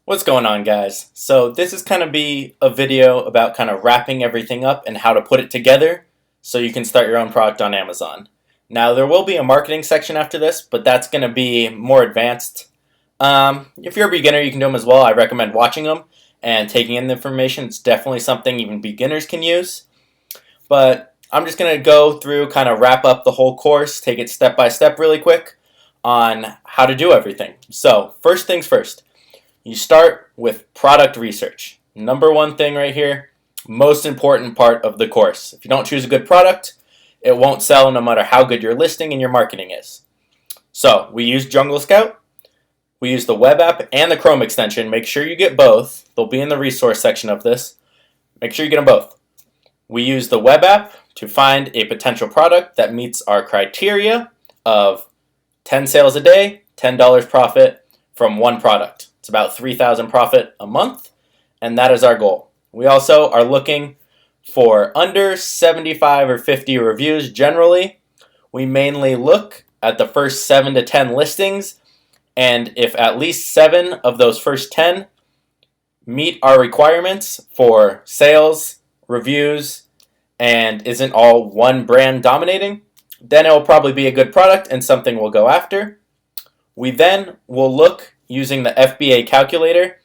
What's going on, guys? So this is going to be a video about kind of wrapping everything up and how to put it together so you can start your own product on Amazon. Now there will be a marketing section after this, but that's going to be more advanced. If you're a beginner, you can do them as well. I recommend watching them and taking in the information. It's definitely something even beginners can use. But I'm just going to go through, kind of wrap up the whole course, take it step by step really quick on how to do everything. So first things first. You start with product research. Number one thing right here, most important part of the course. If you don't choose a good product, it won't sell no matter how good your listing and your marketing is. So we use Jungle Scout. We use the web app and the Chrome extension. Make sure you get both. They'll be in the resource section of this. Make sure you get them both. We use the web app to find a potential product that meets our criteria of 10 sales a day, $10 profit from one product. It's about $3,000 profit a month, and that is our goal. We also are looking for under 75 or 50 reviews generally. We mainly look at the first 7 to 10 listings, and if at least 7 of those first 10 meet our requirements for sales, reviews, and isn't all one brand dominating, then it will probably be a good product and something we'll go after. We then will look using the FBA calculator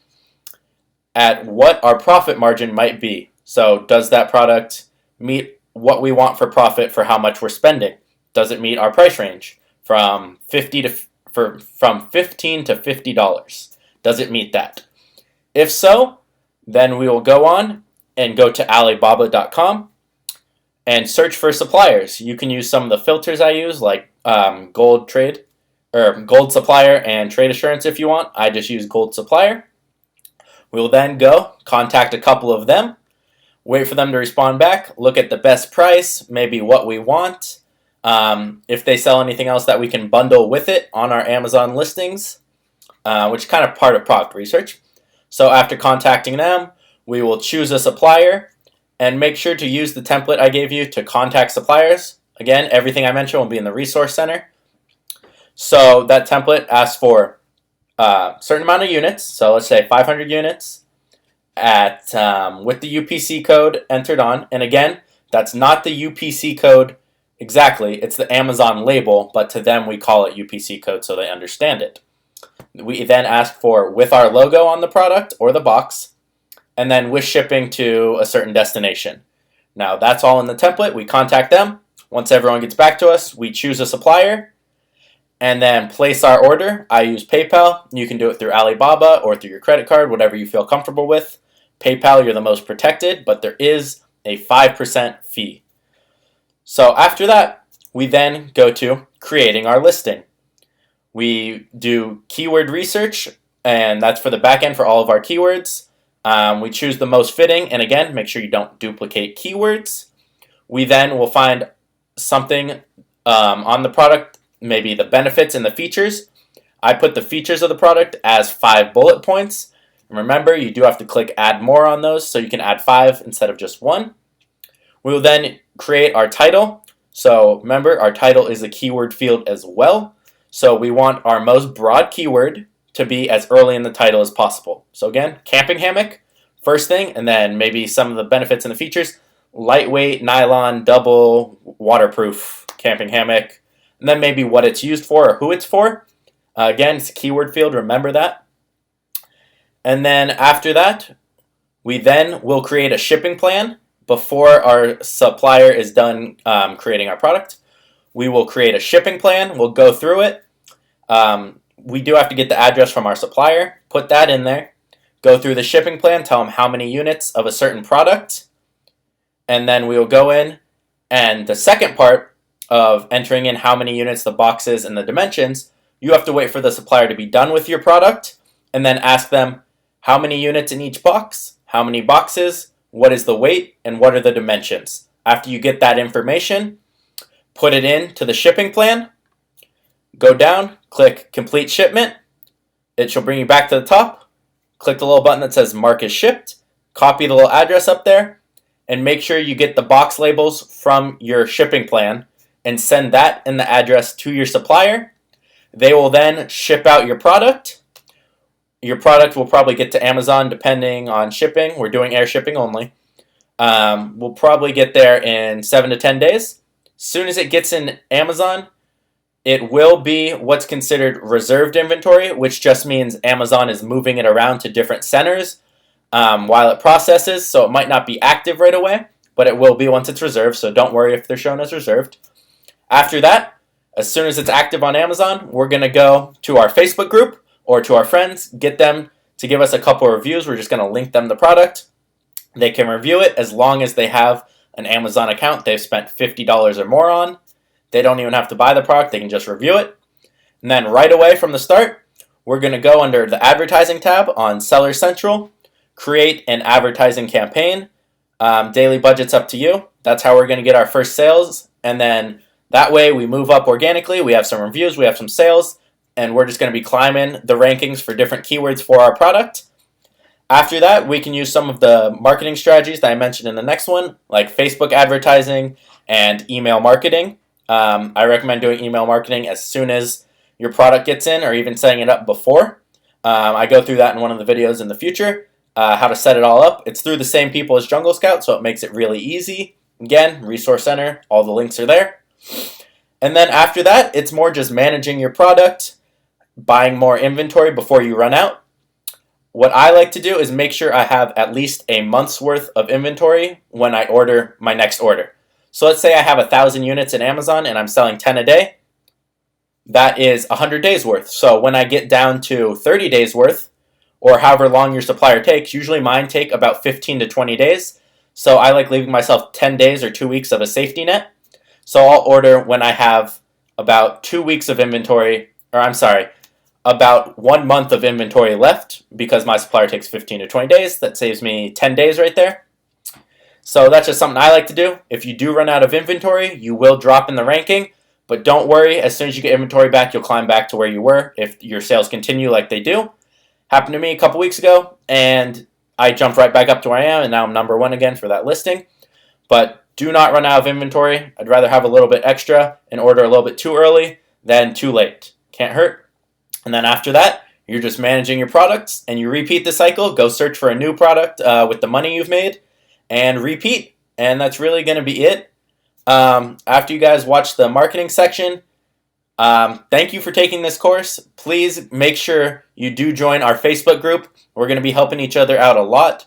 at what our profit margin might be. So does that product meet what we want for profit for how much we're spending? Does it meet our price range from $15 to $50? Does it meet that? If so, then we will go on and go to Alibaba.com and search for suppliers. You can use some of the filters I use, like Gold Supplier and Trade Assurance if you want. I just use Gold Supplier. We will then go contact a couple of them, wait for them to respond back, look at the best price, maybe what we want, if they sell anything else that we can bundle with it on our Amazon listings, which is kind of part of product research. So after contacting them, we will choose a supplier and make sure to use the template I gave you to contact suppliers. Again, everything I mentioned will be in the resource center. So that template asks for a certain amount of units, so let's say 500 units at with the UPC code entered on. And again, that's not the UPC code exactly, it's the Amazon label, but to them we call it UPC code so they understand it. We then ask for with our logo on the product or the box, and then with shipping to a certain destination. Now that's all in the template. We contact them. Once everyone gets back to us, we choose a supplier and then place our order. I use PayPal. You can do it through Alibaba or through your credit card, whatever you feel comfortable with. PayPal, you're the most protected, but there is a 5% fee. So after that, we then go to creating our listing. We do keyword research, and that's for the back end for all of our keywords. We choose the most fitting, and again, make sure you don't duplicate keywords. We then will find something on the product, maybe the benefits and the features. I put the features of the product as 5 bullet points. And remember, you do have to click add more on those, so you can add 5 instead of just 1. We will then create our title. So remember, our title is a keyword field as well. So we want our most broad keyword to be as early in the title as possible. So again, camping hammock, first thing, and then maybe some of the benefits and the features. Lightweight, nylon, double, waterproof camping hammock. And then maybe what it's used for or who it's for. Again, it's a keyword field, remember that. And then after that, we then will create a shipping plan before our supplier is done creating our product. We will create a shipping plan, we'll go through it. We do have to get the address from our supplier, put that in there, go through the shipping plan, tell them how many units of a certain product, and then we will go in, and the second part of entering in how many units, the boxes, and the dimensions, you have to wait for the supplier to be done with your product and then ask them how many units in each box, how many boxes, what is the weight, and what are the dimensions. After you get that information, put it into the shipping plan, go down, click complete shipment. It shall bring you back to the top. Click the little button that says mark as shipped, copy the little address up there, and make sure you get the box labels from your shipping plan and send that and the address to your supplier. They will then ship out your product. your product will probably get to Amazon depending on shipping. We're doing air shipping only. We'll probably get there in 7 to 10 days. As soon as it gets in Amazon, it will be what's considered reserved inventory, which just means Amazon is moving it around to different centers while it processes, so it might not be active right away, but it will be once it's reserved, so don't worry if they're shown as reserved. After that, as soon as it's active on Amazon, we're going to go to our Facebook group or to our friends, get them to give us a couple of reviews. We're just going to link them the product. They can review it as long as they have an Amazon account they've spent $50 or more on. They don't even have to buy the product, they can just review it. And then right away from the start, we're going to go under the advertising tab on Seller Central, create an advertising campaign. Daily budget's up to you. That's how we're going to get our first sales. And then that way we move up organically. We have some reviews, we have some sales, and we're just going to be climbing the rankings for different keywords for our product. After that, we can use some of the marketing strategies that I mentioned in the next one, like Facebook advertising and email marketing. I recommend doing email marketing as soon as your product gets in, or even setting it up before. I go through that in one of the videos in the future, how to set it all up. It's through the same people as Jungle Scout, so it makes it really easy. Again, Resource Center, all the links are there. And then after that, it's more just managing your product, buying more inventory before you run out. What I like to do is make sure I have at least a month's worth of inventory when I order my next order. So let's say I have 1,000 units in Amazon and I'm selling 10 a day. That is 100 days worth. So when I get down to 30 days worth, or however long your supplier takes, usually mine take about 15 to 20 days. So I like leaving myself 10 days or 2 weeks of a safety net. So I'll order when I have about 2 weeks of inventory, about 1 month of inventory left, because my supplier takes 15 to 20 days. That saves me 10 days right there. So that's just something I like to do. If you do run out of inventory, you will drop in the ranking, but don't worry, as soon as you get inventory back, you'll climb back to where you were if your sales continue like they do. Happened to me a couple weeks ago, and I jumped right back up to where I am, and now I'm number one again for that listing. But do not run out of inventory. I'd rather have a little bit extra and order a little bit too early than too late. Can't hurt. And then after that, you're just managing your products, and you repeat the cycle. Go search for a new product with the money you've made, and repeat. And that's really going to be it. After you guys watch the marketing section, thank you for taking this course. Please make sure you do join our Facebook group. We're going to be helping each other out a lot.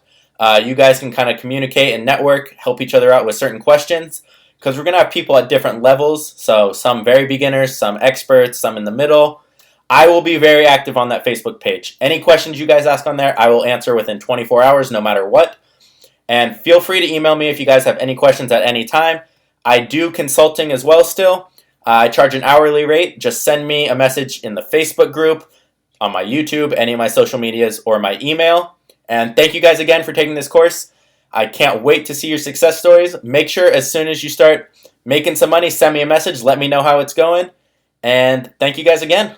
You guys can kind of communicate and network, help each other out with certain questions, because we're going to have people at different levels. So some very beginners, some experts, some in the middle. I will be very active on that Facebook page. Any questions you guys ask on there, I will answer within 24 hours, no matter what. And feel free to email me if you guys have any questions at any time. I do consulting as well still. I charge an hourly rate. Just send me a message in the Facebook group, on my YouTube, any of my social medias, or my email. And thank you guys again for taking this course. I can't wait to see your success stories. Make sure as soon as you start making some money, send me a message. Let me know how it's going. And thank you guys again.